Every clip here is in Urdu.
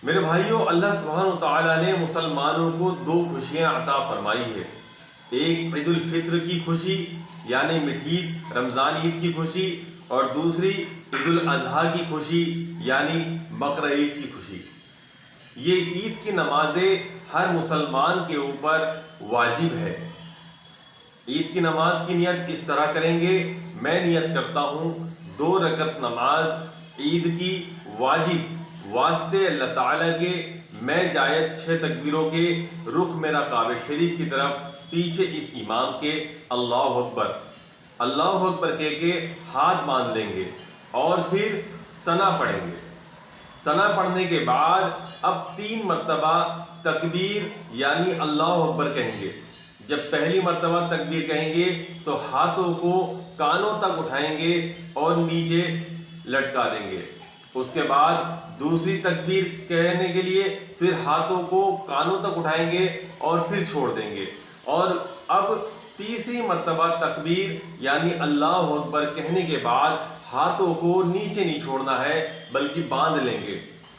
میرے بھائیوں، اللہ سبحانہ و تعالیٰ نے مسلمانوں کو دو خوشیاں عطا فرمائی ہے۔ ایک عید الفطر کی خوشی یعنی میٹھی رمضان عید کی خوشی، اور دوسری عید الاضحیٰ کی خوشی یعنی بقرہ عید کی خوشی۔ یہ عید کی نمازیں ہر مسلمان کے اوپر واجب ہے۔ عید کی نماز کی نیت اس طرح کریں گے، میں نیت کرتا ہوں 2 رکعت نماز عید کی واجب واسطے اللہ تعالیٰ کے، میں جائز 6 تکبیروں کے، رخ میرا کعبہ شریف کی طرف، پیچھے اس امام کے اللہ اکبر اللہ اکبر کہہ کے ہاتھ باندھ لیں گے اور پھر ثنا پڑھیں گے۔ ثنا پڑھنے کے بعد اب 3 مرتبہ تکبیر یعنی اللہ اکبر کہیں گے۔ جب پہلی مرتبہ تکبیر کہیں گے تو ہاتھوں کو کانوں تک اٹھائیں گے اور نیچے لٹکا دیں گے۔ اس کے بعد دوسری تکبیر کہنے کے لیے پھر ہاتھوں کو کانوں تک اٹھائیں گے اور پھر چھوڑ دیں گے، اور اب تیسری مرتبہ تکبیر یعنی اللہ اکبر کہنے کے بعد ہاتھوں کو نیچے نہیں چھوڑنا ہے بلکہ باندھ لیں گے۔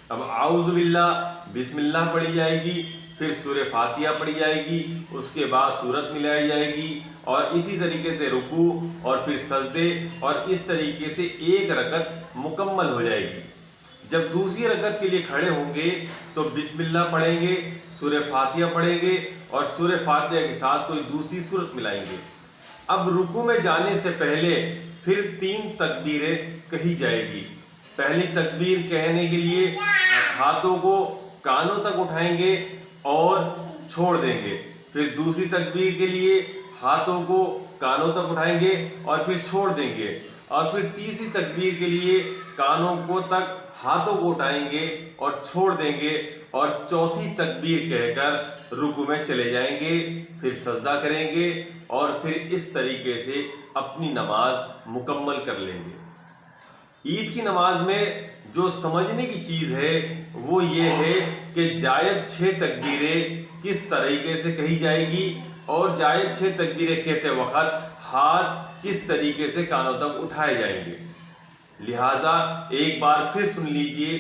اب اعوذ باللہ بسم اللہ پڑھی جائے گی، پھر سورہ فاتحہ پڑھی جائے گی، اس کے بعد سورت ملائی جائے گی، اور اسی طریقے سے رکوع اور پھر سجدے، اور اس طریقے سے 1 رکعت مکمل ہو جائے گی۔ جب دوسری رکعت کے لیے کھڑے ہوں گے تو بسم اللہ پڑھیں گے، سورہ فاتحہ پڑھیں گے، اور سورہ فاتحہ کے ساتھ کوئی دوسری سورت ملائیں گے۔ اب رکوع میں جانے سے پہلے پھر 3 تکبیریں کہی جائے گی۔ پہلی تکبیر کہنے کے لیے ہاتھوں کو کانوں تک اٹھائیں گے اور چھوڑ دیں گے، پھر دوسری تکبیر کے لیے ہاتھوں کو کانوں تک اٹھائیں گے اور پھر چھوڑ دیں گے، اور پھر تیسری تکبیر کے لیے کانوں کو تک ہاتھوں کو اٹھائیں گے اور چھوڑ دیں گے، اور چوتھی تکبیر کہہ کر رکوع میں چلے جائیں گے، پھر سجدہ کریں گے، اور پھر اس طریقے سے اپنی نماز مکمل کر لیں گے۔ عید کی نماز میں جو سمجھنے کی چیز ہے وہ یہ ہے کہ جائز 6 تکبیریں کس طریقے سے کہی جائے گی، اور جائز 6 تکبیریں کہتے وقت ہاتھ کس طریقے سے کانوں تک اٹھائے جائیں گے۔ لہٰذا ایک بار پھر سن لیجئے،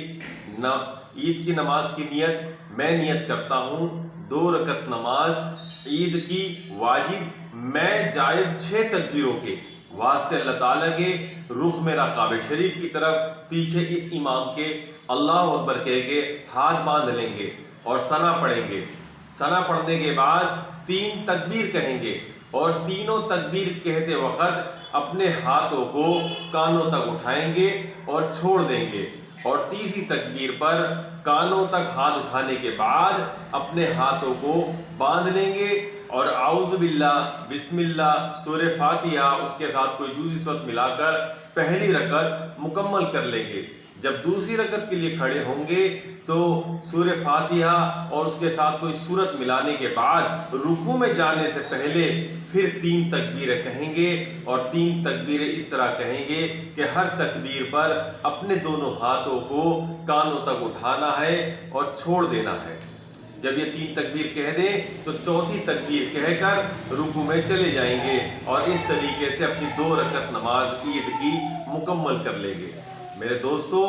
عید کی نماز کی نیت میں نیت کرتا ہوں 2 رکعت نماز عید کی واجب میں جائز 6 تکبیروں کے واسطے اللہ تعالیٰ کے، رخ میرا کعبہ شریف کی طرف، پیچھے اس امام کے اللہ اکبر کہہ کے ہاتھ باندھ لیں گے اور ثنا پڑھیں گے۔ ثنا پڑھنے کے بعد 3 تکبیر کہیں گے، اور تینوں تکبیر کہتے وقت اپنے ہاتھوں کو کانوں تک اٹھائیں گے اور چھوڑ دیں گے، اور تیسری تکبیر پر کانوں تک ہاتھ اٹھانے کے بعد اپنے ہاتھوں کو باندھ لیں گے، اور اعوذ باللہ بسم اللہ سورہ فاتحہ اس کے ساتھ کوئی دوسری سورت ملا کر پہلی رکعت مکمل کر لیں گے۔ جب دوسری رکعت کے لیے کھڑے ہوں گے تو سورہ فاتحہ اور اس کے ساتھ کوئی سورت ملانے کے بعد رکوع میں جانے سے پہلے پھر 3 تکبیریں کہیں گے، اور 3 تکبیریں اس طرح کہیں گے کہ ہر تکبیر پر اپنے دونوں ہاتھوں کو کانوں تک اٹھانا ہے اور چھوڑ دینا ہے۔ جب یہ 3 تکبیر کہہ دیں تو چوتھی تکبیر کہہ کر رکوع میں چلے جائیں گے، اور اس طریقے سے اپنی 2 رکعت نماز عید کی مکمل کر لیں گے۔ میرے دوستو،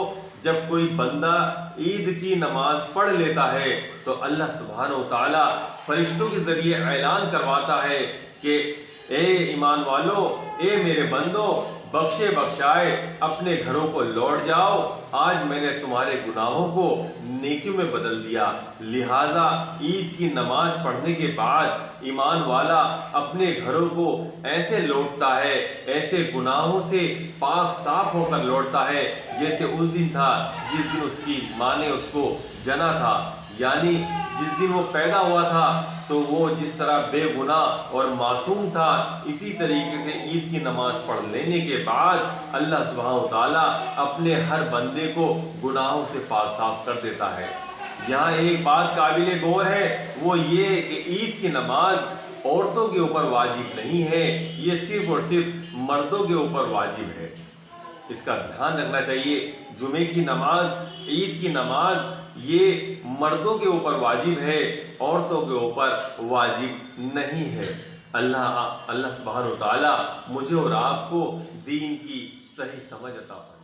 جب کوئی بندہ عید کی نماز پڑھ لیتا ہے تو اللہ سبحانہ و تعالیٰ فرشتوں کے ذریعے اعلان کرواتا ہے کہ اے ایمان والو، اے میرے بندو، بخشے بخشائے اپنے گھروں کو لوٹ جاؤ، آج میں نے تمہارے گناہوں کو نیکیوں میں بدل دیا۔ لہٰذا عید کی نماز پڑھنے کے بعد ایمان والا اپنے گھروں کو ایسے لوٹتا ہے، ایسے گناہوں سے پاک صاف ہو کر لوٹتا ہے جیسے اس دن تھا جس دن اس کی ماں نے اس کو جنا تھا، یعنی جس دن وہ پیدا ہوا تھا تو وہ جس طرح بے گناہ اور معصوم تھا، اسی طریقے سے عید کی نماز پڑھ لینے کے بعد اللہ سبحانہ و تعالیٰ اپنے ہر بندے کو گناہوں سے پاک صاف کر دیتا ہے۔ یہاں ایک بات قابل غور ہے، وہ یہ کہ عید کی نماز عورتوں کے اوپر واجب نہیں ہے، یہ صرف اور صرف مردوں کے اوپر واجب ہے۔ اس کا دھیان رکھنا چاہیے۔ جمعے کی نماز، عید کی نماز یہ مردوں کے اوپر واجب ہے، عورتوں کے اوپر واجب نہیں ہے۔ اللہ سبحانہ و تعالیٰ مجھے اور آپ کو دین کی صحیح سمجھ عطا فرمائے۔